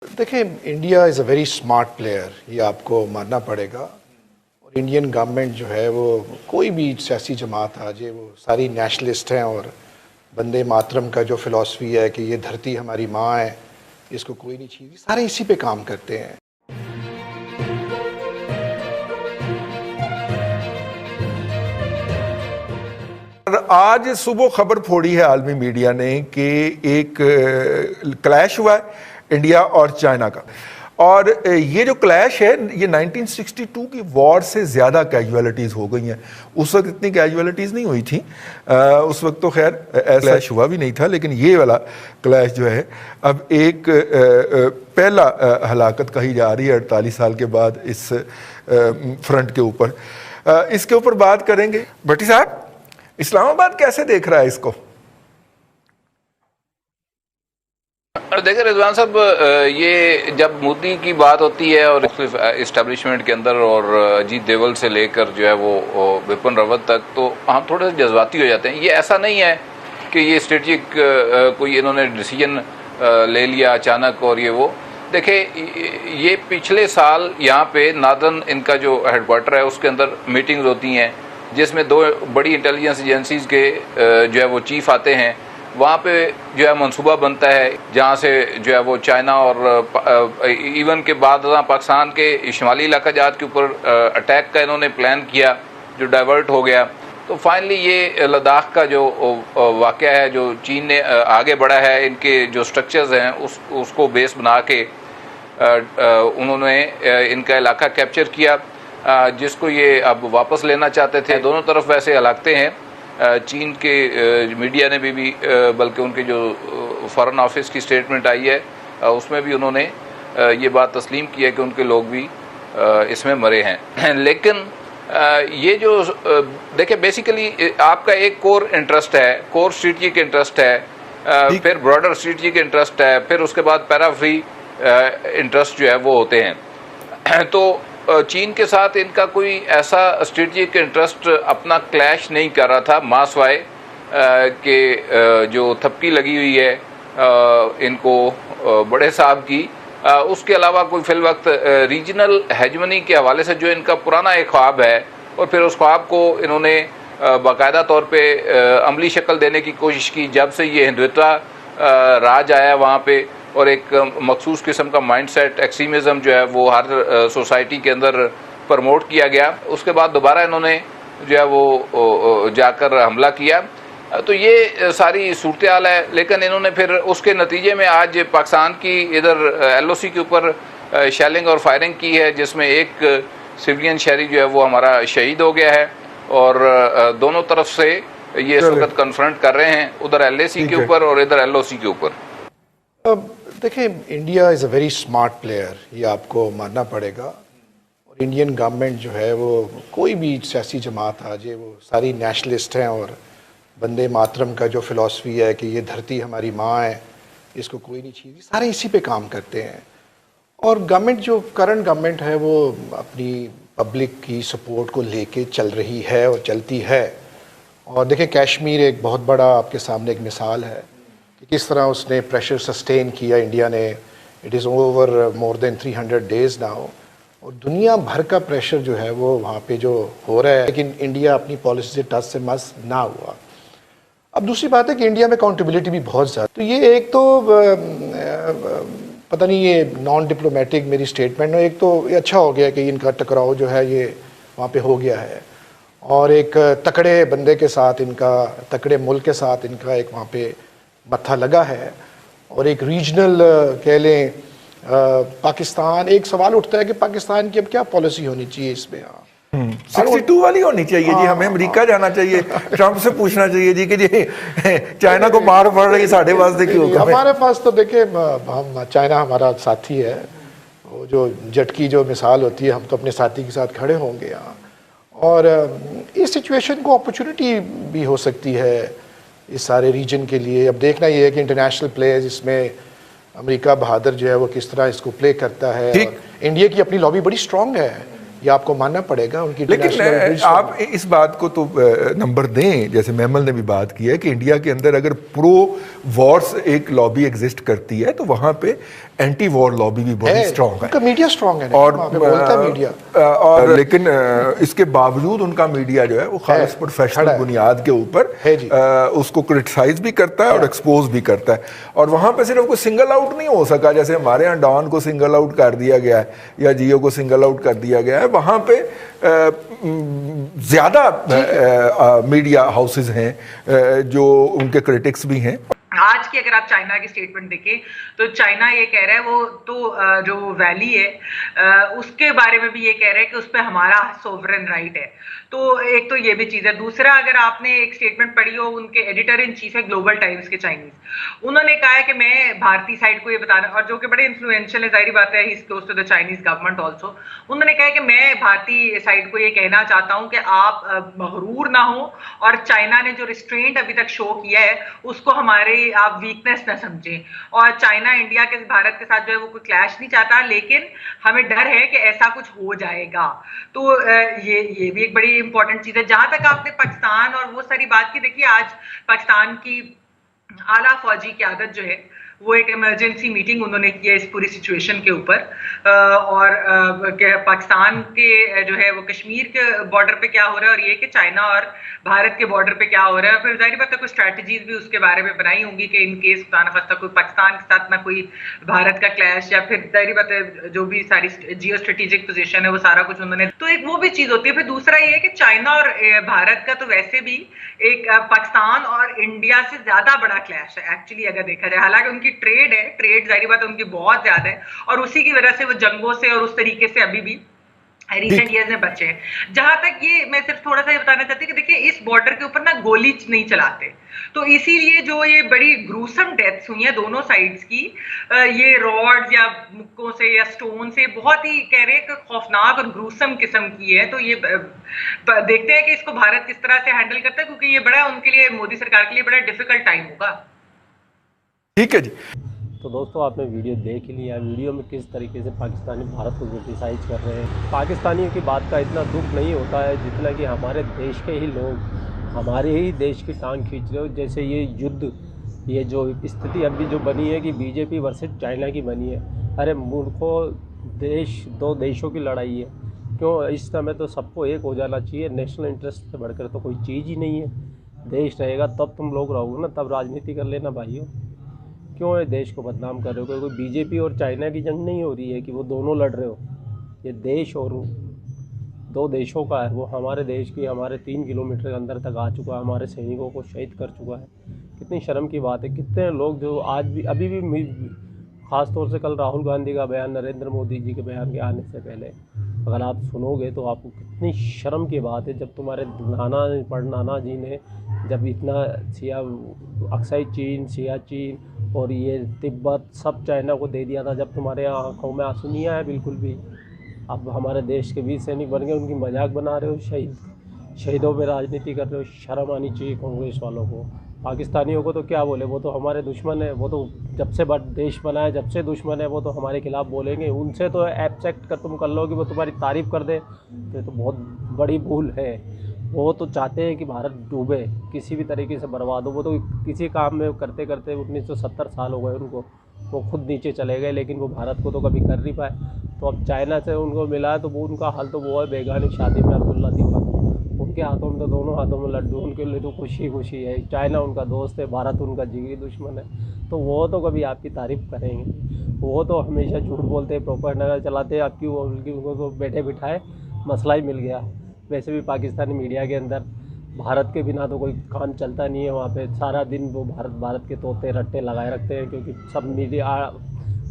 देखिए, India is a very smart player, ये आपको मानना पड़ेगा। और इंडियन गवर्नमेंट जो है वो कोई भी सियासी जमात आ जाए, वो सारी नेशनलिस्ट हैं और वंदे मातरम का जो फ़िलॉसफी है कि ये धरती हमारी माँ है, इसको कोई नहीं छीनती, सारे इसी पे काम करते हैं। आज सुबह खबर फोड़ी है आलमी मीडिया ने कि एक क्लैश हुआ है इंडिया और चाइना का। और ये जो क्लैश है ये 1962 की वॉर से ज़्यादा कैजुअलिटीज़ हो गई हैं। उस वक्त इतनी कैजुअलिटीज़ नहीं हुई थी, उस वक्त तो खैर ऐसा क्लैश हुआ भी नहीं था, लेकिन ये वाला क्लैश जो है अब एक पहला हलाकत कही जा रही है 48 साल के बाद इस फ्रंट के ऊपर। इसके ऊपर बात करेंगे। भट्टी साहब, इस्लामाबाद कैसे देख रहा है इसको? देखिए रिजवान साहब, ये जब मोदी की बात होती है और इस्टेब्लिशमेंट के अंदर और अजीत देवल से लेकर जो है वो विपिन रावत तक, तो हम थोड़े से जज्बाती हो जाते हैं। ये ऐसा नहीं है कि ये स्ट्रेटेजिक कोई इन्होंने डिसीजन ले लिया अचानक और ये वो। देखिए, ये पिछले साल यहाँ पे नादन इनका जो हेडक्वार्टर है उसके अंदर मीटिंग्स होती हैं जिसमें दो बड़ी इंटेलिजेंस एजेंसीज के जो है वो चीफ आते हैं। वहाँ पे जो है मंसूबा बनता है जहाँ से जो है वो चाइना और इवन के बाद पाकिस्तान के शुमाली इलाका जहाज के ऊपर अटैक का इन्होंने प्लान किया जो डाइवर्ट हो गया। तो फाइनली ये लद्दाख का जो वाक़या है, जो चीन ने आगे बढ़ा है, इनके जो स्ट्रक्चर्स हैं उसको बेस बना के उन्होंने इनका इलाका कैप्चर किया, जिसको ये अब वापस लेना चाहते थे। दोनों तरफ वैसे हलाकते हैं। चीन के मीडिया ने भी बल्कि उनके जो फॉरेन ऑफिस की स्टेटमेंट आई है उसमें भी उन्होंने ये बात तस्लीम की है कि उनके लोग भी इसमें मरे हैं। लेकिन ये जो देखिए, बेसिकली आपका एक कोर इंटरेस्ट है, कोर स्ट्रेटजिक इंटरेस्ट है, फिर ब्रॉडर स्ट्रेटजिक इंटरेस्ट है, फिर उसके बाद पैराफ्री इंटरेस्ट जो है वो होते हैं। तो चीन के साथ इनका कोई ऐसा स्ट्रेटजिक इंटरेस्ट अपना क्लैश नहीं कर रहा था मासवाए के जो थपकी लगी हुई है इनको बड़े साहब की। उसके अलावा कोई फिल वक्त रीजनल हेजमनी के हवाले से जो इनका पुराना एक ख्वाब है और फिर उस ख्वाब को इन्होंने बाकायदा तौर पे अमली शक्ल देने की कोशिश की जब से ये हिंदुत्व राज आया वहाँ पे, और एक मखसूस किस्म का माइंडसेट एक्सट्रीमिज़म जो है वो हर सोसाइटी के अंदर प्रमोट किया गया। उसके बाद दोबारा इन्होंने जो है वो जाकर हमला किया। तो ये सारी सूरत हाल है। लेकिन इन्होंने फिर उसके नतीजे में आज पाकिस्तान की इधर LOC के ऊपर शेलिंग और फायरिंग की है, जिसमें एक सिविलियन शहरी जो है वो हमारा शहीद हो गया है। और दोनों तरफ से ये इस वक्त कन्फ्रंट कर रहे हैं, उधर LAC के ऊपर और इधर LOC के ऊपर। देखिए, India is a very smart player, ये आपको मानना पड़ेगा। और इंडियन गवर्नमेंट जो है वो कोई भी सियासी जमात आ जाए, वो सारी नेशनलिस्ट हैं और वंदे मातरम का जो फ़िलॉसफी है कि ये धरती हमारी माँ है, इसको कोई नहीं छीनती, सारे इसी पे काम करते हैं। और गवर्नमेंट जो करंट गवर्नमेंट है वो अपनी पब्लिक की सपोर्ट को लेके चल रही है और चलती है। और देखिए, कश्मीर एक बहुत बड़ा आपके सामने एक मिसाल है कि किस तरह उसने प्रेशर सस्टेन किया इंडिया ने। It is over more than 300 days now, और दुनिया भर का प्रेशर जो है वो वहाँ पे जो हो रहा है, लेकिन इंडिया अपनी पॉलिसी से टच से मस ना हुआ। अब दूसरी बात है कि इंडिया में अकाउंटेबिलिटी भी बहुत ज़्यादा, तो ये एक तो पता नहीं ये नॉन डिप्लोमेटिक मेरी स्टेटमेंट है, एक तो ये अच्छा हो गया कि इनका टकराव जो है ये वहाँ पे हो गया है, और एक तकड़े बंदे के साथ इनका, तकड़े मुल्क के साथ इनका एक वहाँ पे मत्था लगा है। और एक रीजनल कह लें पाकिस्तान, एक सवाल उठता है कि पाकिस्तान की अब क्या पॉलिसी होनी चाहिए इसमें। 62 वाली होनी चाहिए जी, हमें अमेरिका जाना चाहिए, ट्रंप से पूछना चाहिए जी कि जी चाइना को मार पड़ रही है, साढ़े वास्ते क्यों? हमारे पास तो देखिए, हम चाइना हमारा साथी है, वो जो जटकी जो मिसाल होती है, हम तो अपने साथी के साथ खड़े होंगे यहाँ। और इस सिचुएशन को अपॉर्चुनिटी भी हो सकती है इस सारे रीजन के लिए। अब देखना ये है कि इंटरनेशनल प्लेयर्स, इसमें अमेरिका बहादुर जो है वो किस तरह इसको प्ले करता है। और इंडिया की अपनी लॉबी बड़ी स्ट्रांग है ये आपको मानना पड़ेगा। उनकी लेकिन international bridge आप इस बात को तो नंबर दें, जैसे मैमल ने भी बात की है कि इंडिया के अंदर अगर प्रो वॉर्स एक लॉबी एग्जिस्ट करती है तो वहां पे एंटी वॉर लॉबी भी बहुत स्ट्रांग है। उनका मीडिया स्ट्रांग है और वहाँ पे बोलता है मीडिया। और लेकिन इसके बावजूद उनका मीडिया जो है वो खास प्रोफेशनल बुनियाद के ऊपर उसको क्रिटिसाइज भी करता है और एक्सपोज भी करता है। और वहां पे सिर्फ कोई सिंगल आउट नहीं हो सका, जैसे हमारे यहाँ डॉन को सिंगल आउट कर दिया गया है या जियो को सिंगल आउट कर दिया गया है, वहां पे ज्यादा मीडिया हाउसेस हैं जो उनके क्रिटिक्स भी हैं। आज की अगर आप चाइना की स्टेटमेंट देखें तो चाइना ये कह रहा है वो तो जो वैली है उसके बारे में भी ये कह रहा है कि उस पर हमारा सोवरेन राइट है। तो एक तो ये भी चीज़ है। दूसरा, अगर आपने एक स्टेटमेंट पढ़ी हो, उनके एडिटर इन चीफ है ग्लोबल टाइम्स के चाइनीज, उन्होंने कहा है कि मैं भारतीय साइड को ये बताना, और जो कि बड़े इन्फ्लुएंशियल है, जाहिर बात है, he is close to the Chinese government also. उन्होंने कहा है कि मैं भारतीय साइड को ये कहना चाहता हूँ कि आप मगरूर ना हो और चाइना ने जो रिस्ट्रेंट अभी तक शो किया है उसको हमारे आप वीकनेस ना समझें। और चाइना इंडिया के भारत के साथ जो है वो कोई क्लैश नहीं चाहता, लेकिन हमें डर है कि ऐसा कुछ हो जाएगा। तो ये भी एक बड़ी इंपॉर्टेंट चीज है। जहां तक आपने पाकिस्तान और वो सारी बात की, देखिए आज पाकिस्तान की आला फौजी क़यादत जो है वो एक इमरजेंसी मीटिंग उन्होंने की है इस पूरी सिचुएशन के ऊपर, और पाकिस्तान के जो है वो कश्मीर के बॉर्डर पे क्या हो रहा है और ये कि चाइना और भारत के बॉर्डर पे क्या हो रहा है। फिर जाहिर बात है कोई स्ट्रैटेजीज भी उसके बारे में बनाई होंगी कि इन केस खुदा न खास्ता कोई पाकिस्तान के साथ ना कोई भारत का क्लैश, या फिर जाहिर बात है जो भी सारी जियो स्ट्रेटेजिक पोजीशन है वो सारा कुछ उन्होंने, तो एक वो भी चीज होती है। फिर दूसरा ये है कि चाइना और भारत का तो वैसे भी एक पाकिस्तान और इंडिया से ज्यादा बड़ा क्लैश है एक्चुअली अगर देखा जाए। हालांकि उनकी ट्रेड है, ट्रेड जाहिर बात है उनकी बहुत ज्यादा है, और उसी की वजह से वो जंगों से और उस तरीके से अभी भी रिसेंट ईयर्स में बचे हैं। जहां तक ये मैं सिर्फ थोड़ा सा ये बताना चाहती हूँ कि देखिए इस बॉर्डर के ऊपर ना गोली नहीं चलाते, तो इसीलिए जो ये बड़ी ग्रूसम डेथ्स हुई हैं दोनों साइड्स की, ये रॉड्स या मुक्कों से या स्टोन से, बहुत ही कह रहे हैं कि खौफनाक और ग्रूसम किस्म की है। तो ये देखते हैं कि इसको भारत किस तरह से हैंडल करता है, क्योंकि ये बड़ा उनके लिए, मोदी सरकार के लिए बड़ा डिफिकल्ट टाइम होगा। ठीक है जी। तो दोस्तों आपने वीडियो देख ही लिया। वीडियो में किस तरीके से पाकिस्तानी भारत को क्रिटिसाइज कर रहे हैं। पाकिस्तानियों की बात का इतना दुख नहीं होता है जितना कि हमारे देश के ही लोग हमारे ही देश की टांग खींच रहे हो। जैसे ये युद्ध, ये जो स्थिति अभी जो बनी है कि बीजेपी वर्सेस चाइना की बनी है। अरे मूर्खों, देश दो देशों की लड़ाई है। क्यों इस समय तो सबको एक हो जाना चाहिए। नेशनल इंटरेस्ट से बढ़कर तो कोई चीज़ ही नहीं है। देश रहेगा तब तुम लोग रहोगे ना, तब राजनीति कर लेना भाइयों। क्यों ये देश को बदनाम कर रहे हो? कोई बीजेपी और चाइना की जंग नहीं हो रही है कि वो दोनों लड़ रहे हो। ये देश और दो देशों का है। वो हमारे देश की हमारे 3 किलोमीटर के अंदर तक आ चुका है, हमारे सैनिकों को शहीद कर चुका है। कितनी शर्म की बात है। कितने लोग जो आज भी अभी भी, ख़ास तौर से कल राहुल गांधी का बयान, नरेंद्र मोदी जी के बयान के आने से पहले अगर आप सुनोगे तो आपको कितनी शर्म की बात है। जब तुम्हारे नाना जी ने जब इतना अक्साई चीन, सियाचिन और ये तिब्बत सब चाइना को दे दिया था, जब तुम्हारे आँखों में आंसू नहीं आया बिल्कुल भी। अब हमारे देश के वीर सैनिक बन गए, उनकी मजाक बना रहे हो, शहीदों पे राजनीति कर रहे हो। शर्म आनी चाहिए कांग्रेस वालों को। पाकिस्तानियों को तो क्या बोले, वो तो हमारे दुश्मन है। वो तो जब से देश बना है जब से दुश्मन है, वो तो हमारे खिलाफ बोलेंगे। उनसे तो एब्सेक्ट कर तुम कर लो कि वो तुम्हारी तारीफ़ कर दे, तो ये तो बहुत बड़ी भूल है। वो तो चाहते हैं कि भारत डूबे, किसी भी तरीके से बर्बाद हो। वो तो किसी काम में करते करते 1970 साल हो गए उनको, वो खुद नीचे चले गए, लेकिन वो भारत को तो कभी कर नहीं पाए। तो अब चाइना से उनको मिला है तो वो उनका हाल तो वो है बेगानी शादी में अब्दुल्ला दीवान। उनके हाथों में तो दोनों हाथों में लड्डू, उनके लिए तो खुशी खुशी है। चाइना उनका दोस्त है, भारत उनका जिगरी दुश्मन है। तो वो तो कभी आपकी तारीफ़ करेंगे। वो तो हमेशा झूठ बोलते हैं, प्रोपेगेंडा चलाते हैं आपकी। उनको तो बैठे बिठाए मसला ही मिल गया। वैसे भी पाकिस्तानी मीडिया के अंदर भारत के बिना तो कोई काम चलता नहीं है। वहाँ पे सारा दिन वो भारत के तोते रट्टे लगाए रखते हैं, क्योंकि सब मीडिया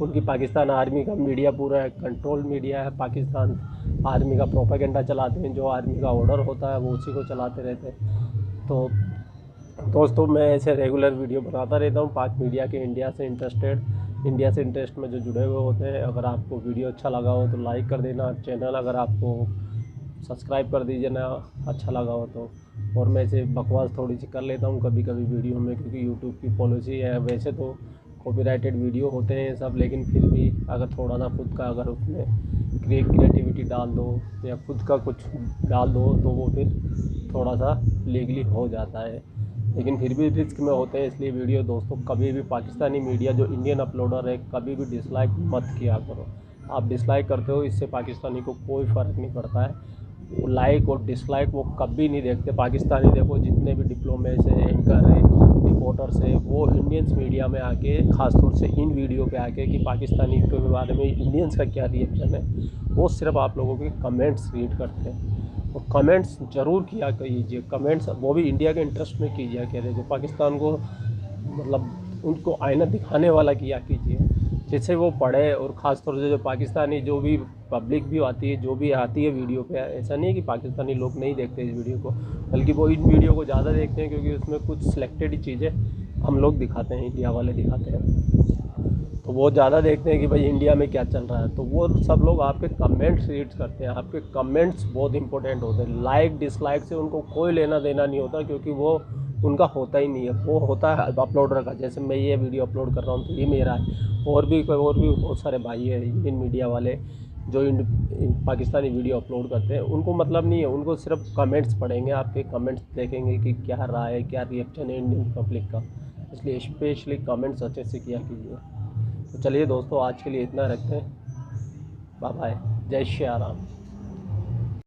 उनकी पाकिस्तान आर्मी का मीडिया पूरा है, कंट्रोल मीडिया है। पाकिस्तान आर्मी का प्रोपेगेंडा चलाते हैं, जो आर्मी का ऑर्डर होता है वो उसी को चलाते रहते हैं। तो दोस्तों मैं ऐसे रेगुलर वीडियो बनाता रहता हूँ पाक मीडिया के, इंडिया से इंटरेस्ट में जो जुड़े हुए होते हैं। अगर आपको वीडियो अच्छा लगा हो तो लाइक कर देना, चैनल अगर आपको सब्सक्राइब कर दीजिए ना, अच्छा लगा हो तो। और मैं ऐसे बकवास थोड़ी सी कर लेता हूँ कभी कभी वीडियो में, क्योंकि यूट्यूब की पॉलिसी है। वैसे तो कॉपीराइटेड वीडियो होते हैं सब, लेकिन फिर भी अगर थोड़ा सा खुद का अगर उसमें क्रिएटिविटी डाल दो या खुद का कुछ डाल दो तो वो फिर थोड़ा सा लीगली हो जाता है, लेकिन फिर भी रिस्क में होते हैं। इसलिए वीडियो दोस्तों कभी भी पाकिस्तानी मीडिया जो इंडियन अपलोडर है कभी भी डिसलाइक मत किया करो। आप डिसलाइक करते हो इससे पाकिस्तानी को कोई फ़र्क नहीं पड़ता है। वो लाइक और डिसलाइक वो कभी नहीं देखते। पाकिस्तानी देखो जितने भी डिप्लोमेट्स हैं, एंकर हैं, रिपोर्टर्स हैं, वो इंडियंस मीडिया में आके ख़ासतौर से इन वीडियो पे आके कि पाकिस्तानी के बारे में इंडियंस का क्या रिएक्शन है, वो सिर्फ आप लोगों के कमेंट्स रीड करते हैं। और कमेंट्स ज़रूर किया कीजिए, कमेंट्स वो भी इंडिया के इंटरेस्ट में कीजिए, कह रहे जो पाकिस्तान को मतलब उनको आईना दिखाने वाला किया कीजिए, जिससे वो पढ़े। और ख़ास तौर से जो पाकिस्तानी जो भी पब्लिक भी आती है, जो भी आती है वीडियो पे, ऐसा नहीं है कि पाकिस्तानी लोग नहीं देखते इस वीडियो को, बल्कि वो इन वीडियो को ज़्यादा देखते हैं क्योंकि उसमें कुछ सिलेक्टेड ही चीज़ें हम लोग दिखाते हैं, इंडिया वाले दिखाते हैं, तो वो ज़्यादा देखते हैं कि भाई इंडिया में क्या चल रहा है। तो वो सब लोग आपके कमेंट्स रीड करते हैं। आपके कमेंट्स बहुत इंपॉर्टेंट होते हैं। लाइक डिसलाइक से उनको कोई लेना देना नहीं होता, क्योंकि वो उनका होता ही नहीं है। वो होता है अपलोडर का। जैसे मैं ये वीडियो अपलोड कर रहा हूँ तो ये मेरा है। और भी बहुत सारे भाई हैं इंडियन मीडिया वाले जो पाकिस्तानी वीडियो अपलोड करते हैं, उनको मतलब नहीं है, उनको सिर्फ कमेंट्स पढ़ेंगे, आपके कमेंट्स देखेंगे कि क्या राय है, क्या रिएक्शन है इंडियन पब्लिक का। इसलिए स्पेशली कमेंट्स अच्छे से किया कीजिए। तो चलिए दोस्तों, आज के लिए इतना रखते हैं। बाय बाय, जय श्री राम।